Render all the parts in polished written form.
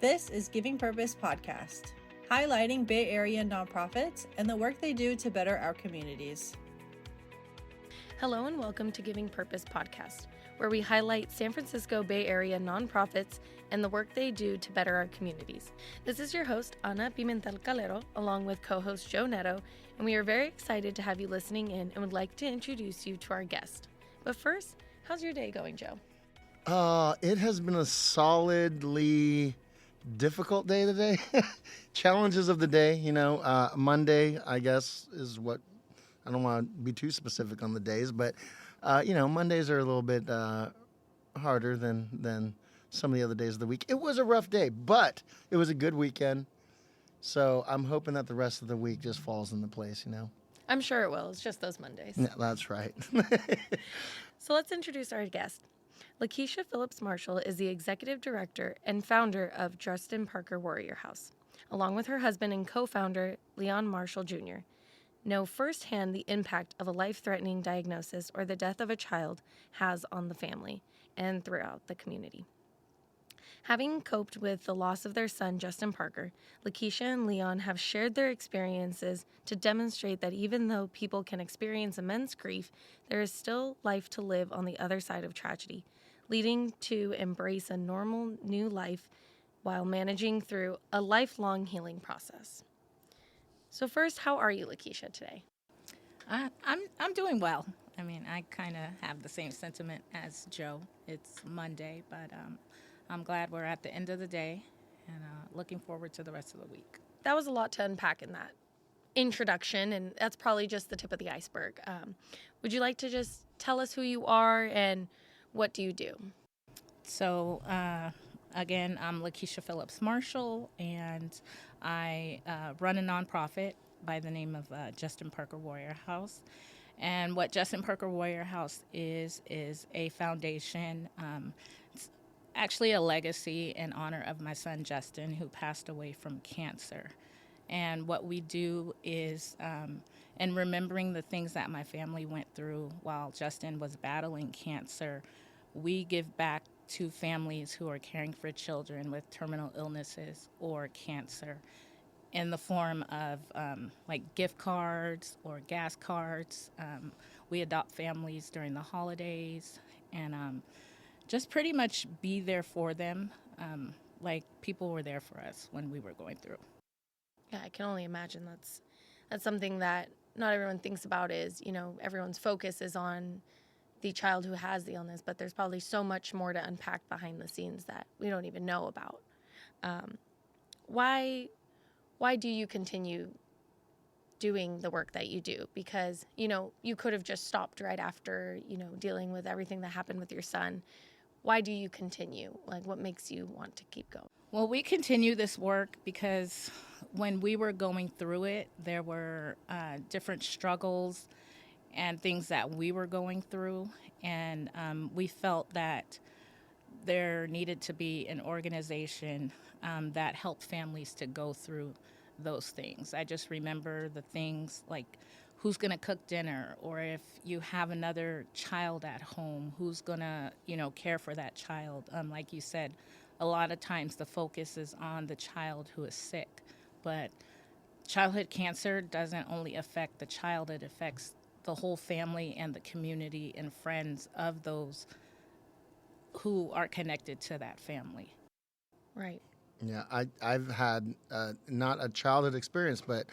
This is Giving Purpose Podcast, highlighting Bay Area nonprofits and the work they do to better our communities. Hello and welcome to Giving Purpose Podcast, where we highlight San Francisco Bay Area nonprofits and the work they do to better our communities. This is your host, Ana Pimentel-Calero, along with co-host Joe Neto, and we are very excited to have you listening in and would like to introduce you to our guest. But first, how's your day going, Joe? It has been a solidly difficult day today. Challenges of the day, Monday, I guess, is what, I don't want to be too specific on the days, but, Mondays are a little bit harder than some of the other days of the week. It was a rough day, but it was a good weekend. So I'm hoping that the rest of the week just falls into place, I'm sure it will. It's just those Mondays. Yeah, that's right. So let's introduce our guest. Lakeshia Phillips-Marshall is the executive director and founder of Justin Parker Warrior House, along with her husband and co-founder, Leon Marshall Jr. Know firsthand the impact of a life-threatening diagnosis or the death of a child has on the family and throughout the community. Having coped with the loss of their son, Justin Parker, Lakeshia and Leon have shared their experiences to demonstrate that even though people can experience immense grief, there is still life to live on the other side of tragedy, leading to embrace a normal new life while managing through a lifelong healing process. So first, how are you, Lakeshia, today? I'm doing well. I mean, I kind of have the same sentiment as Joe. It's Monday, but I'm glad we're at the end of the day and looking forward to the rest of the week. That was a lot to unpack in that introduction, and that's probably just the tip of the iceberg. Would you like to just tell us who you are and what do you do? So, again, I'm Lakeshia Phillips-Marshall, and I run a nonprofit by the name of Justin Parker Warrior House. And what Justin Parker Warrior House is a foundation. It's actually a legacy in honor of my son, Justin, who passed away from cancer. And what we do is, in remembering the things that my family went through while Justin was battling cancer, we give back to families who are caring for children with terminal illnesses or cancer in the form of like gift cards or gas cards. We adopt families during the holidays and just pretty much be there for them like people were there for us when we were going through. Yeah, I can only imagine that's something that not everyone thinks about is, everyone's focus is on the child who has the illness, but there's probably so much more to unpack behind the scenes that we don't even know about. Why do you continue doing the work that you do? Because, you could have just stopped right after, dealing with everything that happened with your son. Why do you continue? Like, what makes you want to keep going? Well, we continue this work because when we were going through it, there were different struggles and things that we were going through. And we felt that there needed to be an organization that helped families to go through those things. I just remember the things like who's going to cook dinner, or if you have another child at home, who's going to, care for that child. Like you said, a lot of times the focus is on the child who is sick, but childhood cancer doesn't only affect the child, it affects the whole family and the community and friends of those who are connected to that family. Right. Yeah, I've had not a childhood experience, but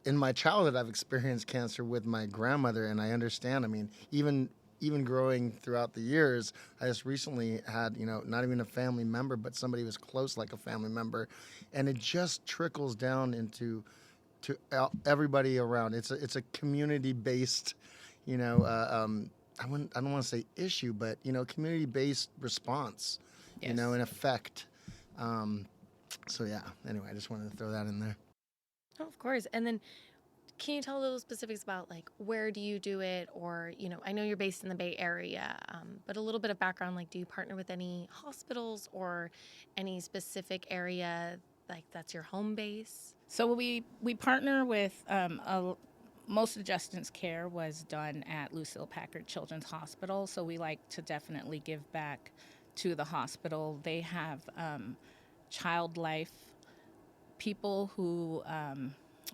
in my childhood, I've experienced cancer with my grandmother, and I understand. I mean, even growing throughout the years, I just recently had, not even a family member, but somebody who was close like a family member, and it just trickles down into everybody around. It's a community-based, I don't want to say issue, but community-based response, Yes. In effect. So yeah. Anyway, I just wanted to throw that in there. Oh, of course. And then can you tell a little specifics about like where do you do it, or I know you're based in the Bay Area, but a little bit of background, like do you partner with any hospitals or any specific area like that's your home base? So we partner with most of Justin's care was done at Lucille Packard Children's Hospital, so we like to definitely give back to the hospital. They have child life, people who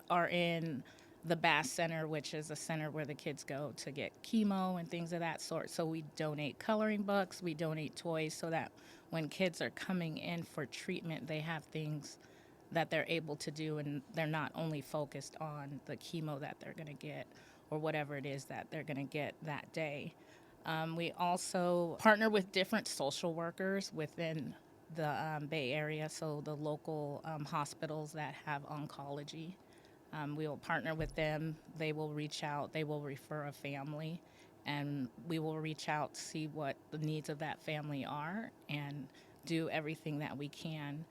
are in the Bass Center, which is a center where the kids go to get chemo and things of that sort. So we donate coloring books, we donate toys so that when kids are coming in for treatment, they have things that they're able to do and they're not only focused on the chemo that they're going to get or whatever it is that they're going to get that day. We also partner with different social workers within the Bay Area, so the local hospitals that have oncology. We will partner with them. They will reach out. They will refer a family, and we will reach out to see what the needs of that family are and do everything that we can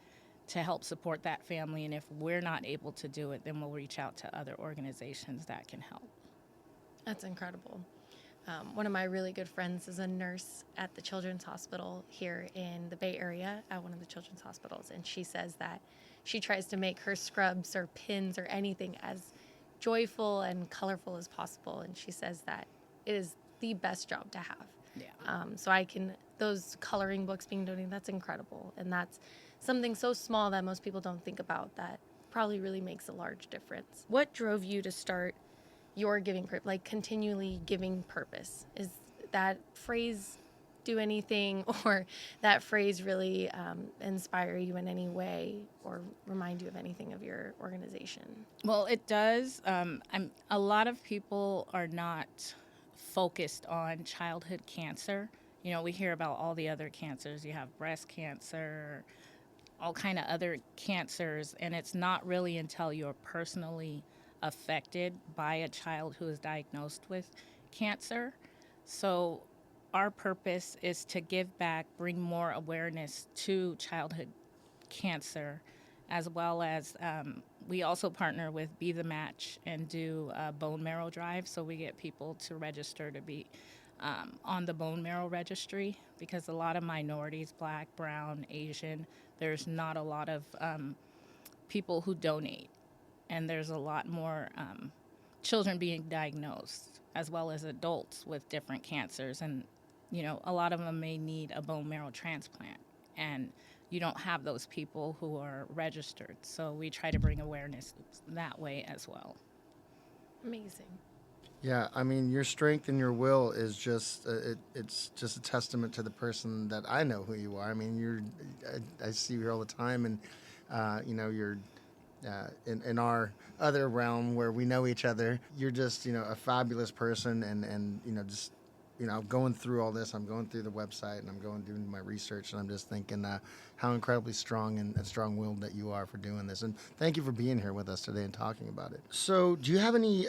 to help support that family. And if we're not able to do it, then we'll reach out to other organizations that can help. That's incredible. One of my really good friends is a nurse at the Children's Hospital here in the Bay Area at one of the children's hospitals, and she says that she tries to make her scrubs or pins or anything as joyful and colorful as possible, and she says that it is the best job to have. Yeah. Those coloring books being donated, that's incredible, and that's something so small that most people don't think about that probably really makes a large difference. What drove you to start your giving, continually giving purpose? Is that phrase do anything, or that phrase really inspire you in any way or remind you of anything of your organization? Well, it does. A lot of people are not focused on childhood cancer. You know, we hear about all the other cancers. You have breast cancer, all kind of other cancers, and it's not really until you're personally affected by a child who is diagnosed with cancer. So our purpose is to give back, bring more awareness to childhood cancer, as well as we also partner with Be the Match and do a bone marrow drive. So we get people to register to be on the bone marrow registry, because a lot of minorities, Black, Brown, Asian, there's not a lot of people who donate. And there's a lot more children being diagnosed, as well as adults with different cancers. And, you know, a lot of them may need a bone marrow transplant. And you don't have those people who are registered. So we try to bring awareness that way as well. Amazing. Yeah, I mean, your strength and your will is just, it's just a testament to the person that I know who you are. I mean, I see you here all the time, and, you know, you're in our other realm where we know each other. You're just, you know, a fabulous person, and you know, just, you know, going through all this, I'm going through the website and I'm doing my research, and I'm just thinking how incredibly strong and strong-willed that you are for doing this. And thank you for being here with us today and talking about it. So do you have any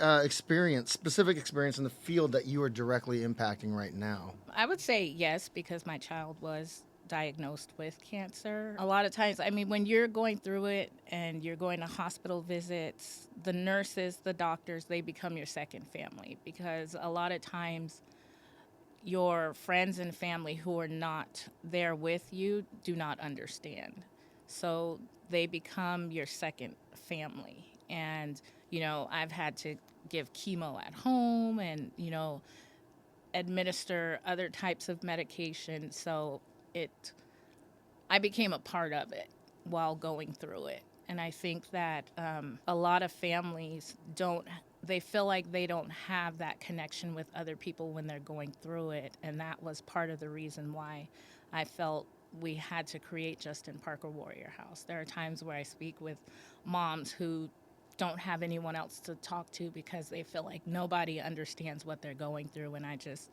specific experience in the field that you are directly impacting right now? I would say yes, because my child was diagnosed with cancer. A lot of times, I mean, when you're going through it and you're going to hospital visits, the nurses, the doctors, they become your second family, because a lot of times your friends and family who are not there with you do not understand. So they become your second family. And, you know, I've had to give chemo at home and, you know, administer other types of medication. So I became a part of it while going through it. And I think that a lot of families they feel like they don't have that connection with other people when they're going through it. And that was part of the reason why I felt we had to create Justin Parker Warrior House. There are times where I speak with moms who don't have anyone else to talk to because they feel like nobody understands what they're going through. And I just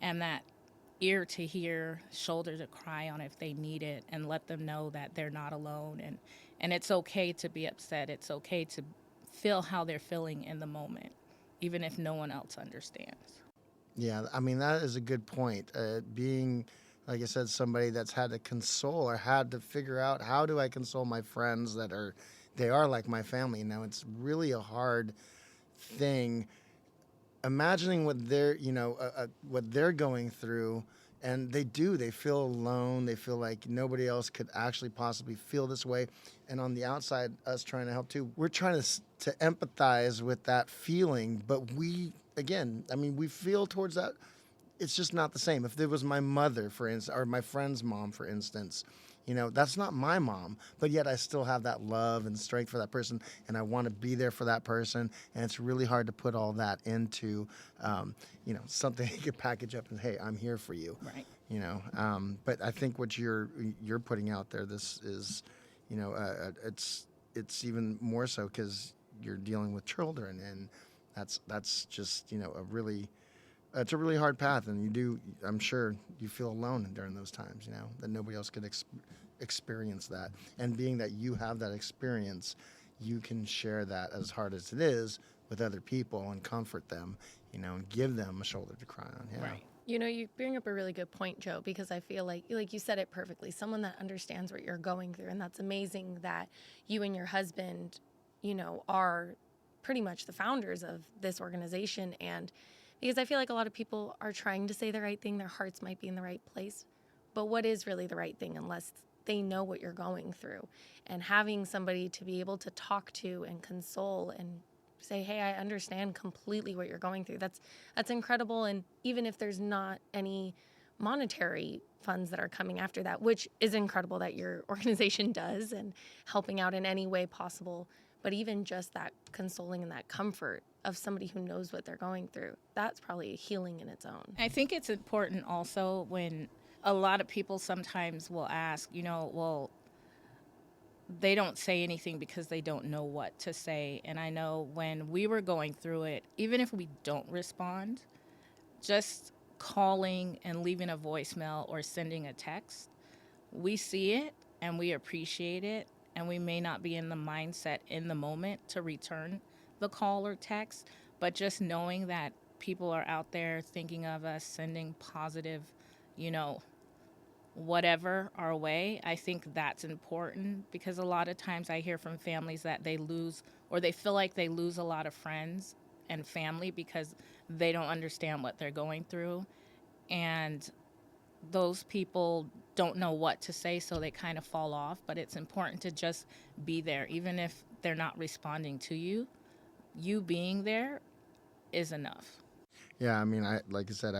am that ear to hear, shoulder to cry on if they need it, and let them know that they're not alone. And it's okay to be upset. It's okay to feel how they're feeling in the moment, even if no one else understands. Yeah, I mean, that is a good point. Being, like I said, somebody that's had to console or had to figure out, how do I console my friends they are like my family. Now, it's really a hard thing imagining what they're going through. And they feel alone. They feel like nobody else could actually possibly feel this way. And on the outside, us trying to help too, we're trying to empathize with that feeling. But we feel towards that. It's just not the same. If there was my mother, for instance, or my friend's mom, for instance, That's not my mom, but yet I still have that love and strength for that person, and I want to be there for that person. And it's really hard to put all that into, something you could package up and, hey, I'm here for you. Right. But I think what you're putting out there, this is, it's even more so because you're dealing with children, and that's just it's a really hard path, and I'm sure you feel alone during those times, that nobody else could experience that. And being that you have that experience, you can share that, as hard as it is, with other people and comfort them, and give them a shoulder to cry on. Yeah. Right. You bring up a really good point, Joe, because I feel like you said it perfectly. Someone that understands what you're going through, and that's amazing that you and your husband, are pretty much the founders of this organization. And because I feel like a lot of people are trying to say the right thing, their hearts might be in the right place, but what is really the right thing unless they know what you're going through? And having somebody to be able to talk to and console and say, hey, I understand completely what you're going through. That's incredible. And even if there's not any monetary funds that are coming after that, which is incredible that your organization does and helping out in any way possible, but even just that consoling and that comfort of somebody who knows what they're going through, that's probably a healing in its own. I think it's important also when a lot of people sometimes will ask, well, they don't say anything because they don't know what to say. And I know when we were going through it, even if we don't respond, just calling and leaving a voicemail or sending a text, we see it and we appreciate it, and we may not be in the mindset in the moment to return the call or text, but just knowing that people are out there thinking of us, sending positive, whatever our way, I think that's important, because a lot of times I hear from families that they lose, or they feel like they lose a lot of friends and family because they don't understand what they're going through, and those people don't know what to say, so they kind of fall off. But it's important to just be there, even if they're not responding to you. You being there is enough. Yeah, I mean, like I said,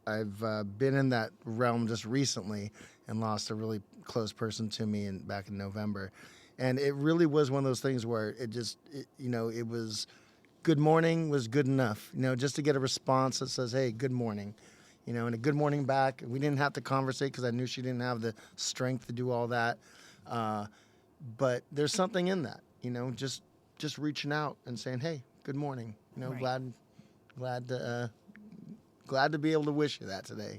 I've been in that realm just recently and lost a really close person to me back in November, and it really was one of those things where it was good morning was good enough, just to get a response that says, hey, good morning, and a good morning back. We didn't have to conversate because I knew she didn't have the strength to do all that, but there's something in that, just reaching out and saying, hey, good morning, Right. glad to be able to wish you that today,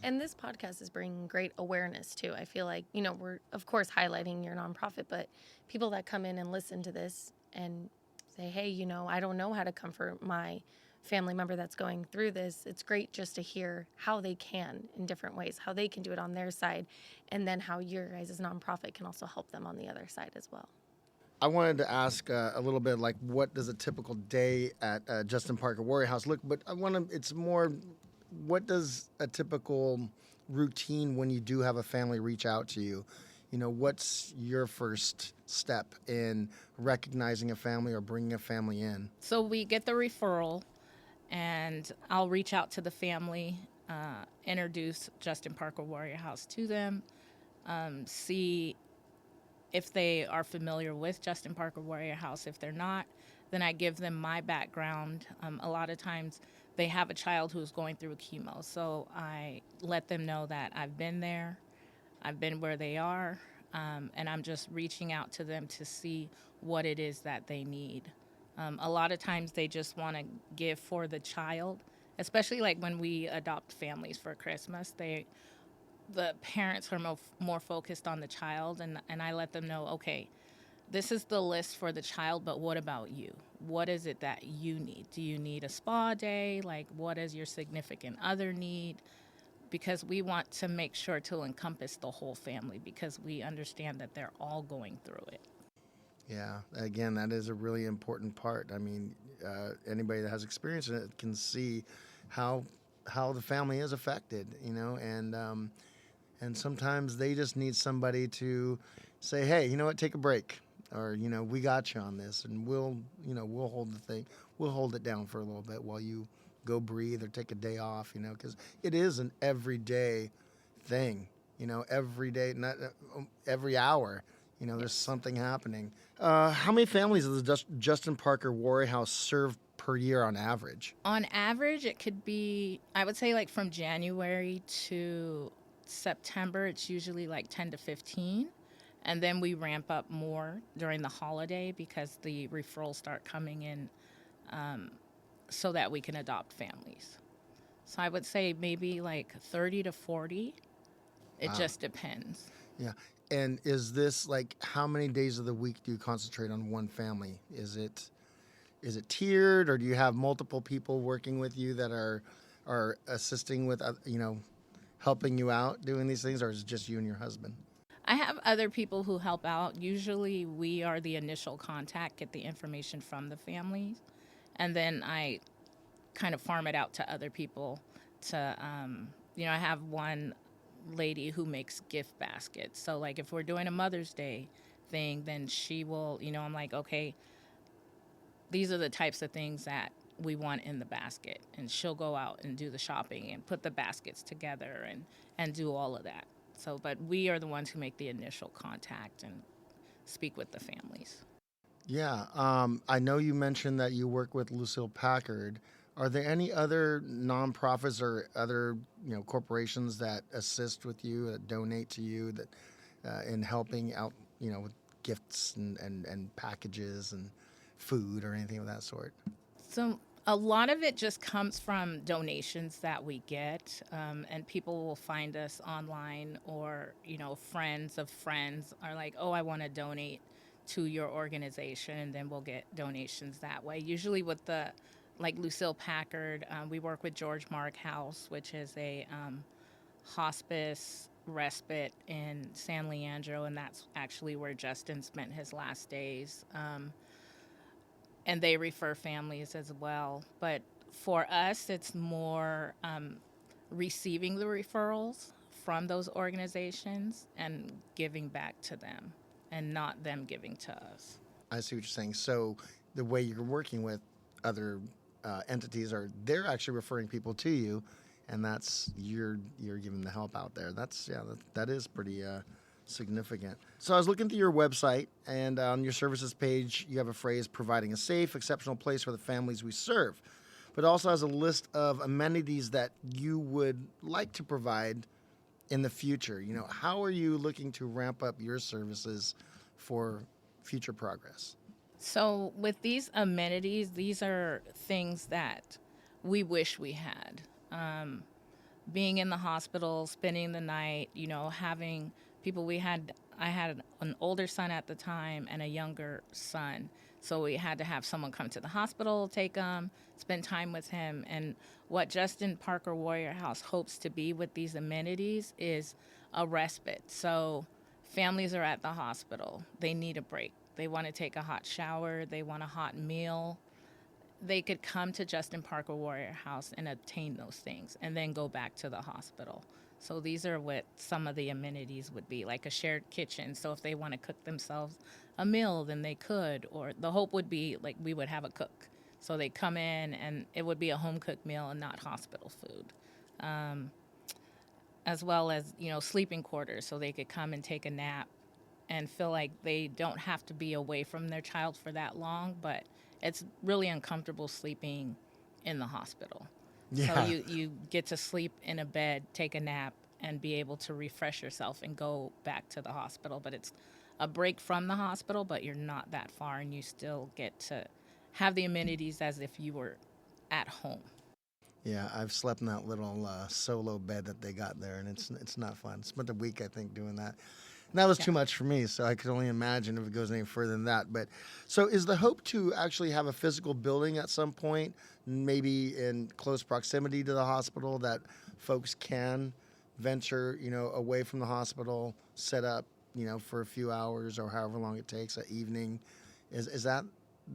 And this podcast is bringing great awareness too. I feel like, we're of course highlighting your nonprofit, but people that come in and listen to this and say, hey, I don't know how to comfort my family member that's going through this. It's great just to hear how they can in different ways, how they can do it on their side, and then how your guys' nonprofit can also help them on the other side as well. I wanted to ask a little bit, like, what does a typical day at Justin Parker Warrior House look? But it's more, what does a typical routine when you do have a family reach out to you? What's your first step in recognizing a family or bringing a family in? So we get the referral, and I'll reach out to the family, introduce Justin Parker Warrior House to them, see if they are familiar with Justin Parker Warrior House. If they're not, then I give them my background. A lot of times they have a child who's going through chemo, so I let them know that I've been there, I've been where they are, and I'm just reaching out to them to see what it is that they need. A lot of times they just want to give for the child, especially like when we adopt families for Christmas. The parents are more focused on the child, and I let them know, okay, this is the list for the child, but what about you? What is it that you need? Do you need a spa day? Like, what does your significant other need? Because we want to make sure to encompass the whole family, because we understand that they're all going through it. Yeah, again, that is a really important part. I mean, anybody that has experience in it can see how the family is affected, and sometimes they just need somebody to say, hey, you know what, take a break, or we got you on this, and we'll hold it down for a little bit while you go breathe or take a day off, because it is an everyday thing, every day, not every hour. There's something happening. How many families does the Justin Parker Warrior House serve per year on average? On average, it could be, I would say, like from January to September, it's usually like 10 to 15. And then we ramp up more during the holiday because the referrals start coming in so that we can adopt families. So I would say maybe like 30 to 40. It just depends. Yeah. And is this like how many days of the week do you concentrate on one family? Is it tiered, or do you have multiple people working with you that are assisting with helping you out doing these things, or is it just you and your husband? I have other people who help out. Usually we are the initial contact, get the information from the families, and then I kind of farm it out to other people to, I have one lady who makes gift baskets. So like if we're doing a Mother's Day thing, then she will, I'm like, okay, these are the types of things that we want in the basket. And she'll go out and do the shopping and put the baskets together and do all of that. So, but we are the ones who make the initial contact and speak with the families. Yeah. I know you mentioned that you work with Lucille Packard. Are there any other nonprofits or other corporations that assist with you, that donate to you, that in helping out with gifts and packages and food or anything of that sort? So a lot of it just comes from donations that we get, and people will find us online, or friends of friends are like, oh, I want to donate to your organization, and then we'll get donations that way. Usually with like Lucille Packard, we work with George Mark House, which is a hospice respite in San Leandro, and that's actually where Justin spent his last days. And they refer families as well. But for us, it's more receiving the referrals from those organizations and giving back to them, and not them giving to us. I see what you're saying. So the way you're working with other entities, they're actually referring people to you, and that's you're giving the help out there. That is pretty significant. So I was looking through your website, and on your services page, you have a phrase, providing a safe, exceptional place for the families we serve, but also has a list of amenities that you would like to provide in the future. How are you looking to ramp up your services for future progress? So with these amenities, these are things that we wish we had. Being in the hospital, spending the night, having people I had an older son at the time and a younger son. So we had to have someone come to the hospital, take him, spend time with him. And what Justin Parker Warrior House hopes to be with these amenities is a respite. So families are at the hospital. They need a break. They want to take a hot shower. They want a hot meal. They could come to Justin Parker Warrior House and obtain those things and then go back to the hospital. So these are what some of the amenities would be, like a shared kitchen. So if they want to cook themselves a meal, then they could. Or the hope would be like we would have a cook. So they come in and it would be a home-cooked meal and not hospital food. As well as, sleeping quarters, so they could come and take a nap and feel like they don't have to be away from their child for that long, but it's really uncomfortable sleeping in the hospital. Yeah. So you get to sleep in a bed, take a nap, and be able to refresh yourself and go back to the hospital. But it's a break from the hospital, but you're not that far, and you still get to have the amenities as if you were at home. Yeah, I've slept in that little solo bed that they got there, and it's not fun. Spent a week, I think, doing that. And that was too much for me, so I could only imagine if it goes any further than that. But so is the hope to actually have a physical building at some point, maybe in close proximity to the hospital, that folks can venture, away from the hospital, set up, for a few hours or however long it takes, an evening? Is that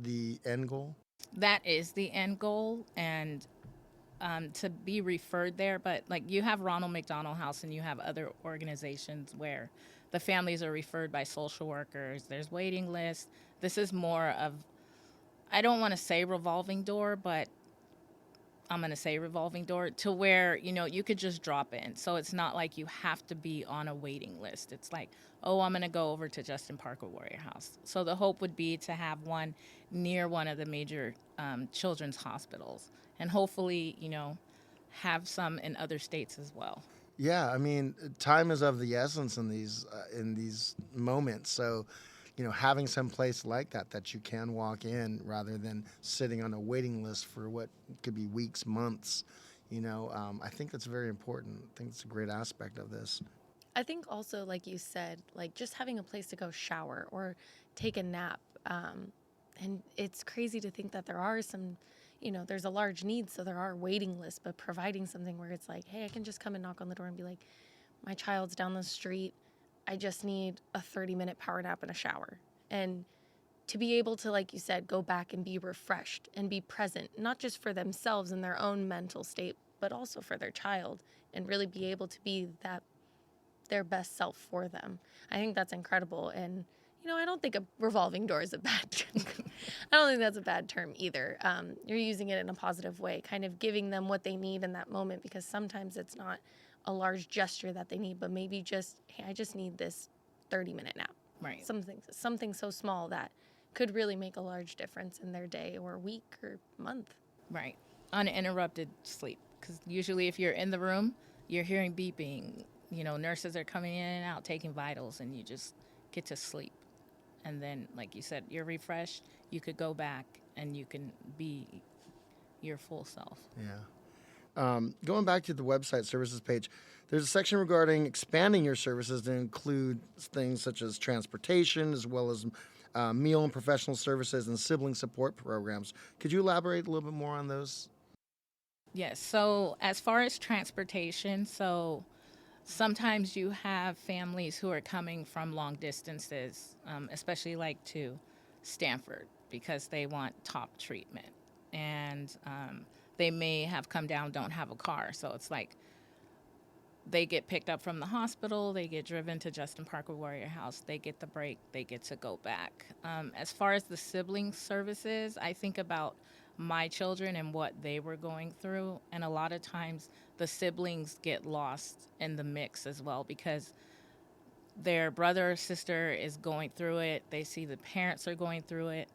the end goal? That is the end goal, and to be referred there. But like you have Ronald McDonald House and you have other organizations where the families are referred by social workers. There's waiting lists. This is more of, I don't want to say revolving door, but I'm going to say revolving door, to where, you could just drop in. So it's not like you have to be on a waiting list. It's like, oh, I'm going to go over to Justin Parker Warrior House. So the hope would be to have one near one of the major children's hospitals, and hopefully, have some in other states as well. Yeah, I mean, time is of the essence in these moments. So, having some place like that you can walk in rather than sitting on a waiting list for what could be weeks, months. I think that's very important. I think it's a great aspect of this. I think also, like you said, like just having a place to go shower or take a nap. And it's crazy to think that there are some, there's a large need, so there are waiting lists, but providing something where it's like, hey, I can just come and knock on the door and be like, my child's down the street. I just need a 30-minute power nap and a shower. And to be able to, like you said, go back and be refreshed and be present, not just for themselves and their own mental state, but also for their child, and really be able to be their best self for them. I think that's incredible. And, I don't think a revolving door is a bad term. I don't think that's a bad term either. You're using it in a positive way, kind of giving them what they need in that moment, because sometimes it's not a large gesture that they need, but maybe just, hey, I just need this 30-minute nap. Right. Something so small that could really make a large difference in their day or week or month. Right. Uninterrupted sleep. Because usually if you're in the room, you're hearing beeping. Nurses are coming in and out taking vitals, and you just get to sleep. And then, like you said, you're refreshed. You could go back and you can be your full self. Yeah. Going back to the website services page, there's a section regarding expanding your services to include things such as transportation, as well as meal and professional services and sibling support programs. Could you elaborate a little bit more on those? Yes. So as far as transportation, sometimes you have families who are coming from long distances, especially like to Stanford, because they want top treatment. And they may have come down, don't have a car. So it's like they get picked up from the hospital, they get driven to Justin Parker Warrior House, they get the break, they get to go back. As far as the sibling services, I think about my children and what they were going through. And a lot of times the siblings get lost in the mix as well, because their brother or sister is going through it. They see the parents are going through it.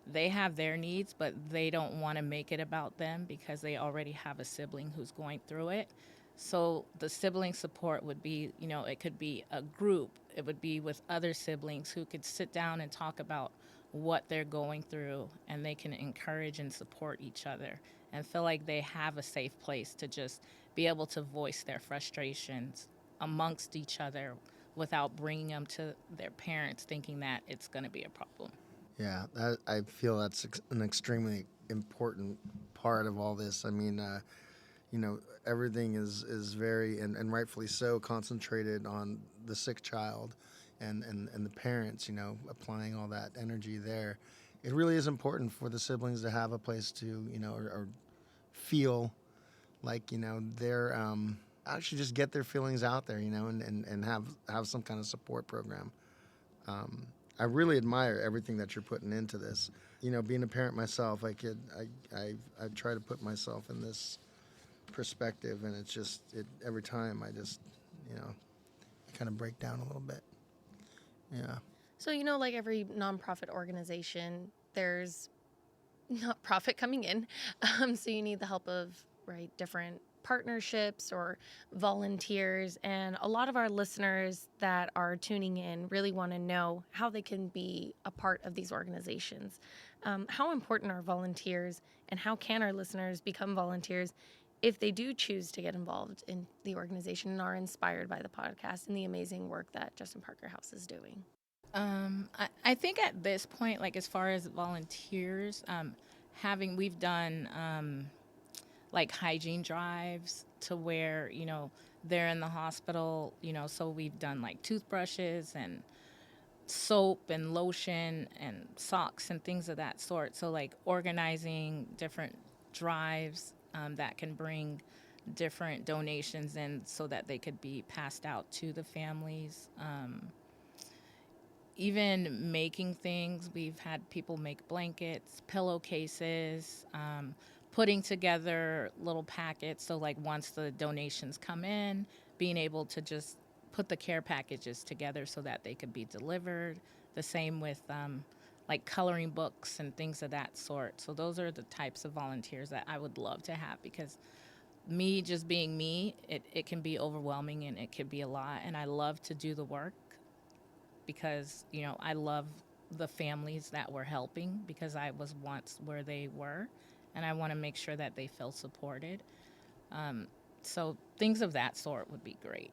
They have their needs, but they don't want to make it about them because they already have a sibling who's going through it. So the sibling support would be, it could be a group. It would be with other siblings who could sit down and talk about what they're going through, and they can encourage and support each other and feel like they have a safe place to just be able to voice their frustrations amongst each other without bringing them to their parents thinking that it's going to be a problem. Yeah, I feel that's an extremely important part of all this. I mean, everything is very, and rightfully so, concentrated on the sick child and the parents, applying all that energy there. It really is important for the siblings to have a place to, or feel like, they're actually just get their feelings out there, and have some kind of support program. I really admire everything that you're putting into this. Being a parent myself, I try to put myself in this perspective, and it's just every time I just kind of break down a little bit. Yeah. So like every nonprofit organization, there's not profit coming in, so you need the help of different partnerships or volunteers. And a lot of our listeners that are tuning in really want to know how they can be a part of these organizations. How important are volunteers, and how can our listeners become volunteers if they do choose to get involved in the organization and are inspired by the podcast and the amazing work that Justin Parker House is doing? I think at this point, like as far as volunteers, we've done like hygiene drives to where, they're in the hospital, so we've done like toothbrushes and soap and lotion and socks and things of that sort. So like organizing different drives that can bring different donations in so that they could be passed out to the families. Even making things, we've had people make blankets, pillowcases, putting together little packets. So like once the donations come in, being able to just put the care packages together so that they could be delivered. The same with like coloring books and things of that sort. So those are the types of volunteers that I would love to have, because me just being me, it can be overwhelming and it could be a lot. And I love to do the work because, you know, I love the families that we're helping, because I was once where they were, and I want to make sure that they feel supported. So things of that sort would be great.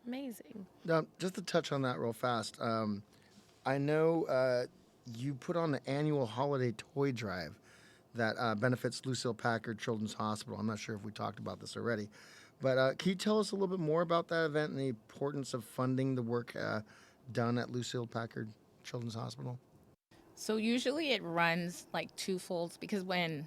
Amazing. Now, just to touch on that real fast, I know you put on the annual holiday toy drive that benefits Lucille Packard Children's Hospital. I'm not sure if we talked about this already, but can you tell us a little bit more about that event and the importance of funding the work done at Lucille Packard Children's Hospital? So usually it runs like twofolds, because when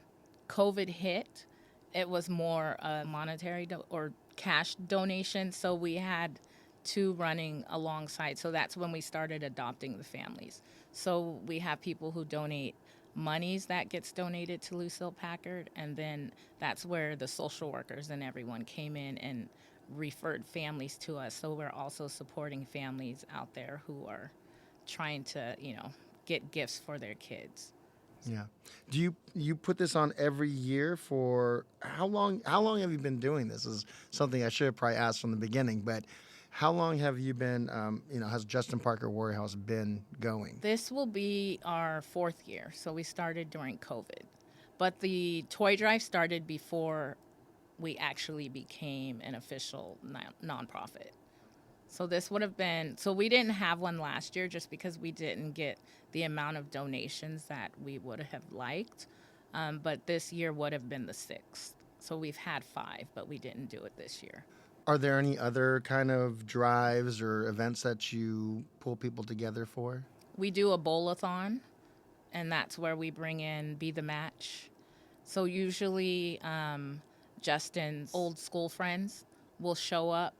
COVID hit, it was more monetary or cash donation. So we had two running alongside. So that's when we started adopting the families. So we have people who donate monies that gets donated to Lucille Packard, and then that's where the social workers and everyone came in and referred families to us. So we're also supporting families out there who are trying to, you know, get gifts for their kids. Yeah. Do you put this on every year for how long? How long have you been doing this? Is something I should have probably asked from the beginning, but how long have you been? Has Justin Parker Warrior House been going? This will be our 4th year. So we started during COVID, but the toy drive started before we actually became an official nonprofit. So this would have been, so we didn't have one last year just because we didn't get the amount of donations that we would have liked. But this year would have been the 6th. So we've had 5, but we didn't do it this year. Are there any other kind of drives or events that you pull people together for? We do a bowl-a-thon, and that's where we bring in Be the Match. So usually Justin's old school friends will show up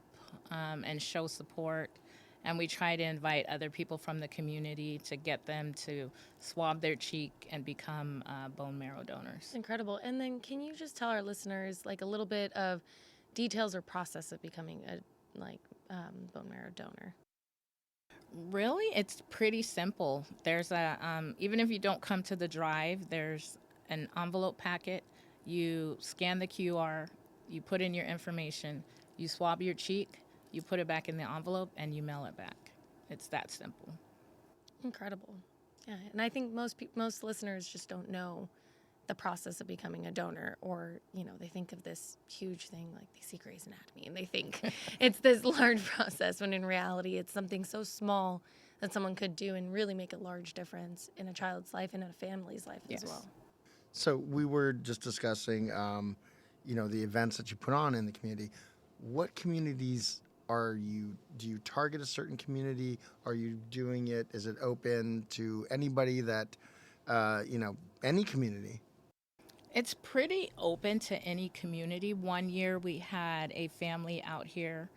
and show support. And we try to invite other people from the community to get them to swab their cheek and become bone marrow donors. Incredible. And then can you just tell our listeners like a little bit of details or process of becoming a bone marrow donor? Really, it's pretty simple. There's even if you don't come to the drive, there's an envelope packet. You scan the QR, you put in your information, you swab your cheek, you put it back in the envelope, and you mail it back. It's that simple. Incredible. Yeah, and I think most listeners just don't know the process of becoming a donor, or, you know, they think of this huge thing, like they see Grey's Anatomy, and they think it's this large process, when in reality it's something so small that someone could do and really make a large difference in a child's life and in a family's life as well. So we were just discussing, the events that you put on in the community. What communities do you target a certain community? Are you doing it? Is it open to anybody that, any community? It's pretty open to any community. One year we had a family out here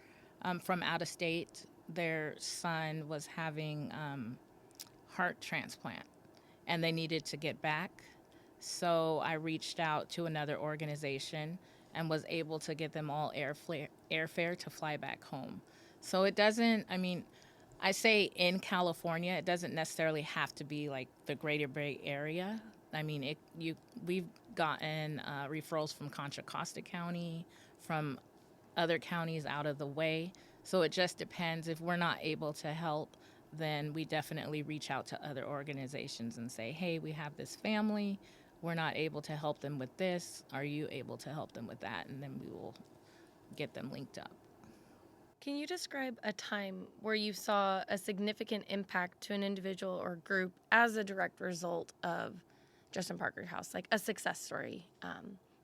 from out of state. Their son was having heart transplant, and they needed to get back. So I reached out to another organization and was able to get them all airfare to fly back home. So it doesn't, I say in California, it doesn't necessarily have to be like the Greater Bay Area. We've gotten referrals from Contra Costa County, from other counties out of the way. So it just depends. If we're not able to help, then we definitely reach out to other organizations and say, hey, we have this family. We're not able to help them with this. Are you able to help them with that? And then we will get them linked up. Can you describe a time where you saw a significant impact to an individual or group as a direct result of Justin Parker House, like a success story?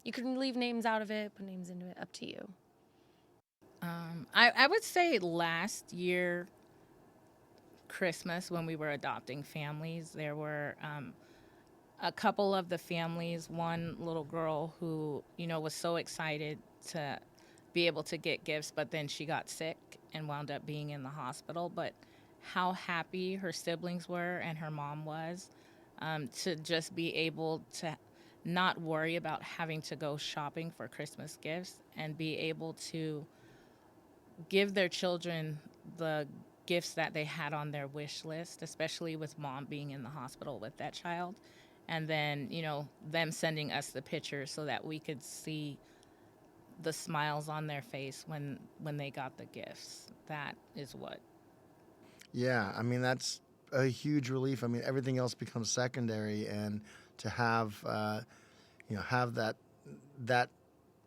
You can leave names out of it, put names into it, up to you. I would say last year, Christmas, when we were adopting families, there were a couple of the families, one little girl who, was so excited to be able to get gifts, but then she got sick and wound up being in the hospital. But how happy her siblings were and her mom was to just be able to not worry about having to go shopping for Christmas gifts and be able to give their children the gifts that they had on their wish list, especially with mom being in the hospital with that child. And then, them sending us the pictures so that we could see the smiles on their face when they got the gifts. That is what. Yeah, I mean that's a huge relief. I mean everything else becomes secondary, and to have have that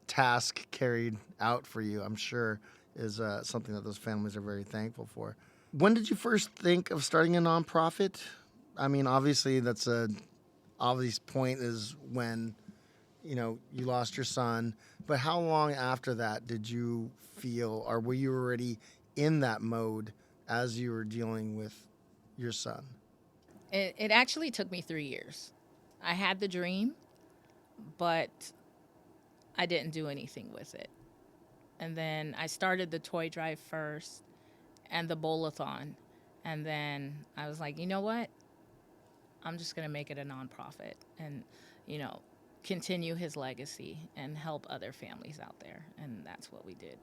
task carried out for you, I'm sure is something that those families are very thankful for. When did you first think of starting a nonprofit? I mean, obviously that's a obvious point is when you lost your son, but how long after that did you feel, or were you already in that mode as you were dealing with your son? It actually took me 3 years. I had the dream, but I didn't do anything with it. And then I started the toy drive first and the bowl-a-thon. And then I was like, you know what? I'm just going to make it a nonprofit and, continue his legacy and help other families out there. And that's what we did.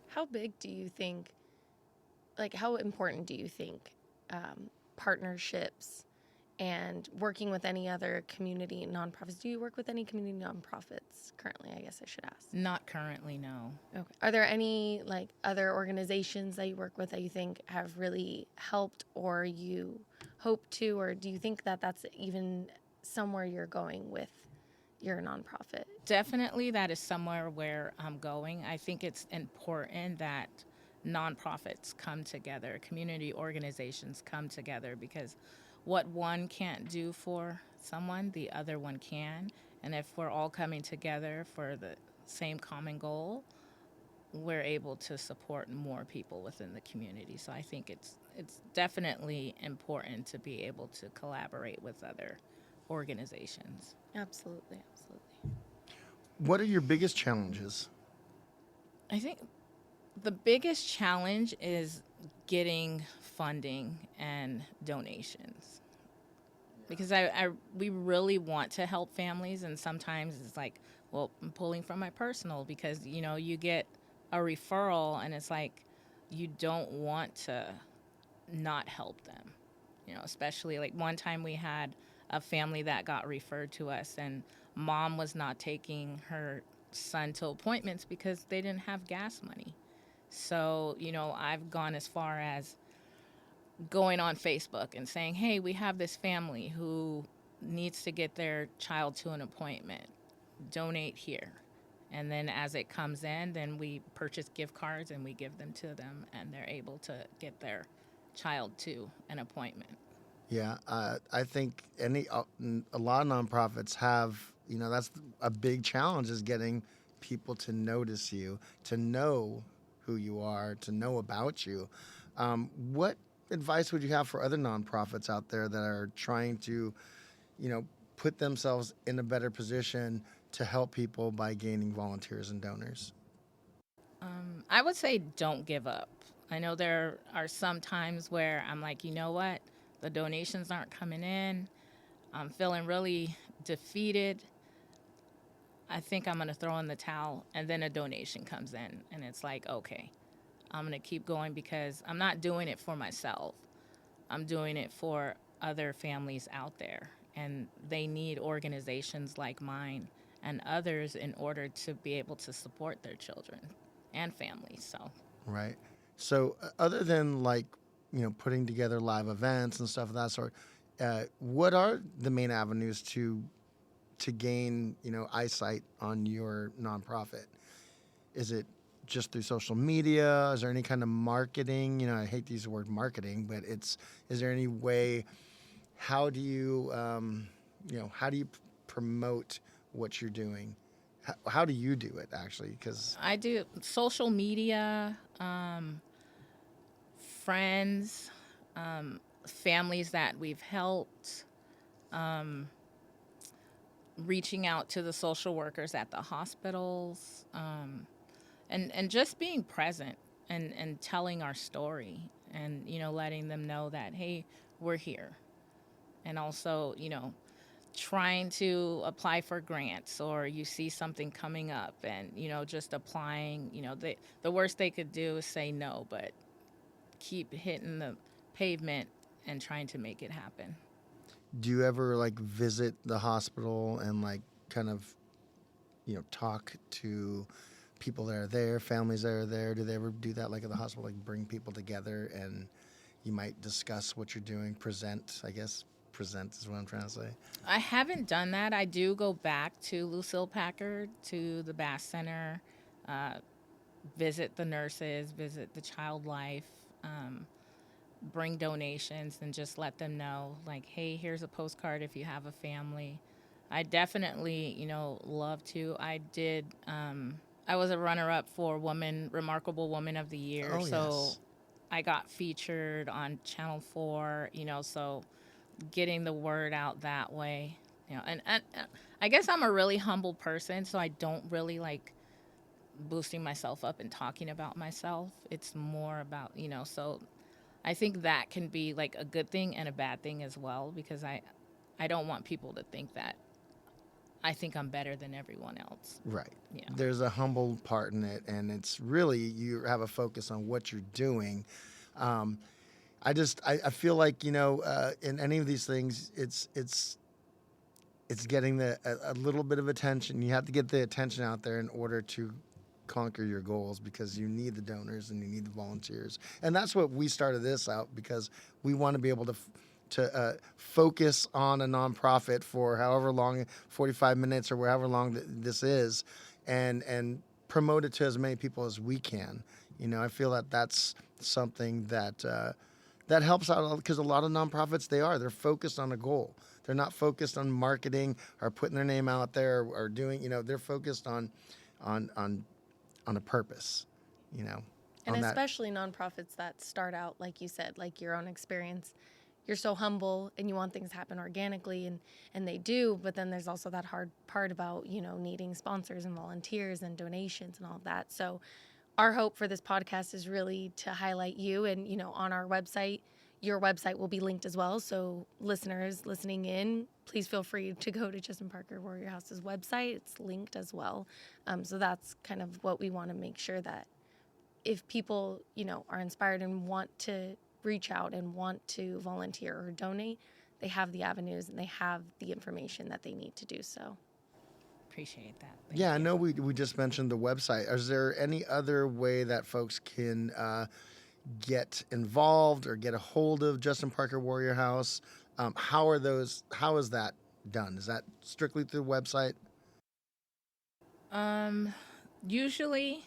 How big do you think, how important do you think partnerships and working with any other community nonprofits? Do you work with any community nonprofits currently, I guess I should ask? Not currently, no. Okay. Are there any other organizations that you work with that you think have really helped or you hope to, or do you think that that's even somewhere you're going with your nonprofit? Definitely that is somewhere where I'm going. I think it's important that nonprofits come together, community organizations come together, because what one can't do for someone, the other one can. And if we're all coming together for the same common goal, we're able to support more people within the community. So I think it's definitely important to be able to collaborate with other organizations. Absolutely. What are your biggest challenges? I think the biggest challenge is getting funding and donations, because we really want to help families, and sometimes it's like, well, I'm pulling from my personal, because you get a referral and it's like you don't want to not help them, especially like one time we had a family that got referred to us, and mom was not taking her son to appointments because they didn't have gas money. So, I've gone as far as going on Facebook and saying, hey, we have this family who needs to get their child to an appointment. Donate here. And then as it comes in, then we purchase gift cards and we give them to them, and they're able to get their child to an appointment. Yeah, I think a lot of nonprofits have, that's a big challenge, is getting people to notice you, to know who you are, to know about you. What advice would you have for other nonprofits out there that are trying to, put themselves in a better position to help people by gaining volunteers and donors? I would say don't give up. I know there are some times where I'm like, you know what? The donations aren't coming in. I'm feeling really defeated. I think I'm going to throw in the towel, and then a donation comes in, and it's like, okay, I'm going to keep going, because I'm not doing it for myself. I'm doing it for other families out there, and they need organizations like mine and others in order to be able to support their children and families. So, right. So other than putting together live events and stuff of that sort, what are the main avenues to gain, eyesight on your nonprofit? Is it just through social media? Is there any kind of marketing? I hate to use the word marketing, but is there any way, how do you promote what you're doing? How do you do it, actually? Because I do social media, friends, families that we've helped, reaching out to the social workers at the hospitals, and just being present and telling our story, and letting them know that, hey, we're here. And also trying to apply for grants, or you see something coming up and, just applying, the worst they could do is say no, but keep hitting the pavement and trying to make it happen. Do you ever like visit the hospital and like kind of, talk to people that are there, families that are there? Do they ever do that like at the hospital, like bring people together and you might discuss what you're doing, present, I guess? Present is what I'm trying to say. I haven't done that. I do go back to Lucille Packard, to the Bass Center, visit the nurses, visit the Child Life, bring donations and just let them know, like, hey, here's a postcard if you have a family. I definitely, love to. I did, I was a runner-up for Remarkable Woman of the Year. So yes. I got featured on Channel 4, so getting the word out that way, and I guess I'm a really humble person, so I don't really like boosting myself up and talking about myself. It's more about, so I think that can be like a good thing and a bad thing as well, because I don't want people to think that I think I'm better than everyone else. Right. Yeah. There's a humble part in it, and it's really, you have a focus on what you're doing. I feel like, in any of these things, it's getting a little bit of attention. You have to get the attention out there in order to conquer your goals, because you need the donors and you need the volunteers. And that's what we started this out, because we want to be able to focus on a nonprofit for however long, 45 minutes or however long this is, and promote it to as many people as we can. I feel that that's something that helps out, because a lot of nonprofits, they're focused on a goal. They're not focused on marketing or putting their name out there or doing, they're focused on a purpose, And especially nonprofits that start out, like you said, like your own experience. You're so humble and you want things to happen organically, and they do, but then there's also that hard part about, needing sponsors and volunteers and donations and all of that. So our hope for this podcast is really to highlight you, and, on our website, your website will be linked as well. So listeners listening in, please feel free to go to Justin Parker Warrior House's website. It's linked as well. So that's kind of what we want to make sure, that if people, are inspired and want to reach out and want to volunteer or donate, they have the avenues and they have the information that they need to do so. Appreciate that. Thank you. I know we just mentioned the website. Is there any other way that folks can get involved or get a hold of Justin Parker Warrior House? How is that done? Is that strictly through the website? Usually,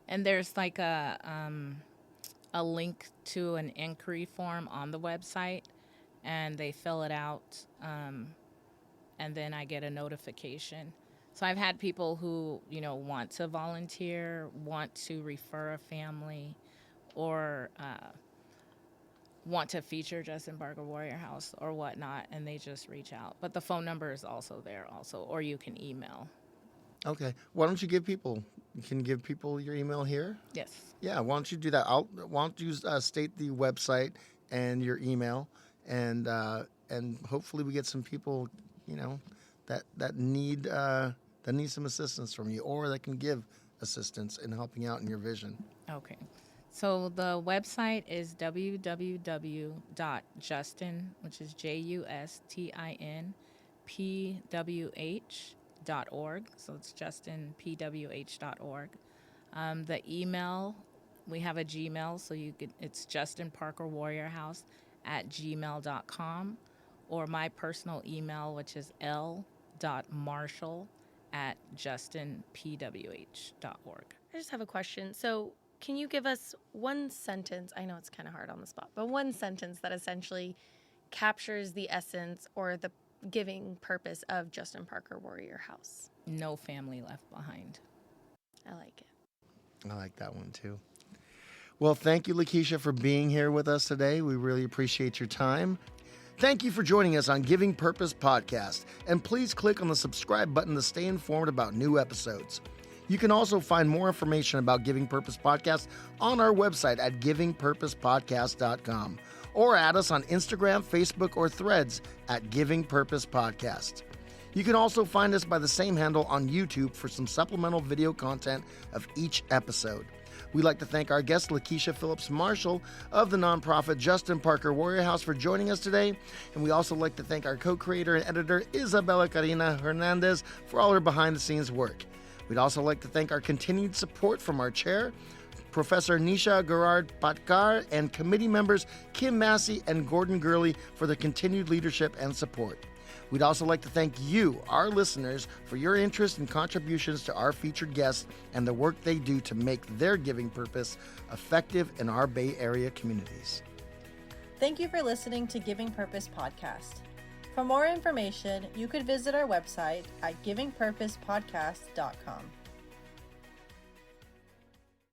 and there's like a link to an inquiry form on the website, and they fill it out, and then I get a notification. So I've had people who, want to volunteer, want to refer a family, or want to feature Justin Parker Warrior House or whatnot, and they just reach out. But the phone number is also there or you can email. Okay. Why don't you give people your email here? Yes. Yeah, why don't you do that? Why don't you state the website and your email, and hopefully we get some people, that need some assistance from you, or that can give assistance in helping out in your vision. Okay. So the website is www.justin, which is JUSTINPWH.org. So it's justinpwh.org. The email, we have a Gmail, so it's justinparkerwarriorhouse@gmail.com, or my personal email, which is l.marshall@justinpwh.org. I just have a question. So can you give us one sentence? I know it's kind of hard on the spot, but one sentence that essentially captures the essence or the giving purpose of Justin Parker Warrior House. No family left behind. I like it. I like that one too. Well, thank you, Lakeshia, for being here with us today. We really appreciate your time. Thank you for joining us on Giving Purpose Podcast, and please click on the subscribe button to stay informed about new episodes. You can also find more information about Giving Purpose Podcast on our website at givingpurposepodcast.com, or add us on Instagram, Facebook, or Threads at Giving Purpose Podcast. You can also find us by the same handle on YouTube for some supplemental video content of each episode. We'd like to thank our guest, Lakeshia Phillips-Marshall of the nonprofit Justin Parker Warrior House, for joining us today. And we also like to thank our co-creator and editor, Isabella Cariño-Hernandez, for all her behind-the-scenes work. We'd also like to thank our continued support from our chair, Professor Nisha Gerard-Patkar, and committee members Kim Massey and Gordon Gurley for their continued leadership and support. We'd also like to thank you, our listeners, for your interest and contributions to our featured guests and the work they do to make their giving purpose effective in our Bay Area communities. Thank you for listening to Giving Purpose Podcast. For more information, you could visit our website at givingpurposepodcast.com.